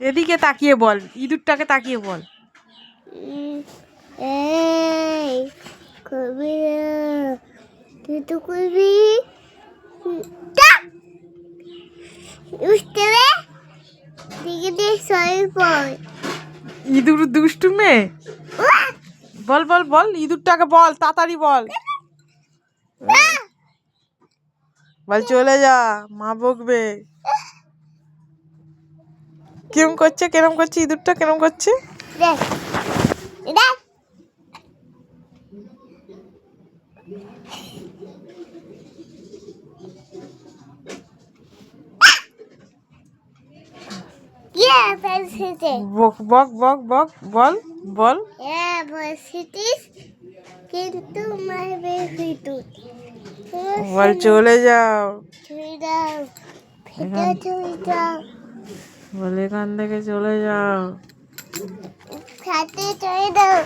এদিকে তাকিয়ে বল, ইঁদুরটাকে তাকিয়ে বল। এই করবি তুই তো করবি ইঁদুর দুষ্টু মেয়ে। বল বল বল, ইঁদুরটাকে বল, তাড়াতাড়ি বল। বল চলে যা, মা বকবে। কিরম করছে, কেরম করছে ইঁদুরটা, কেরম করছে? দেখ দেখ বক বক বক বক, বল বল। কিন্তু বল চলে যাও, বল এখান থেকে চলে যাও। চলে দাও।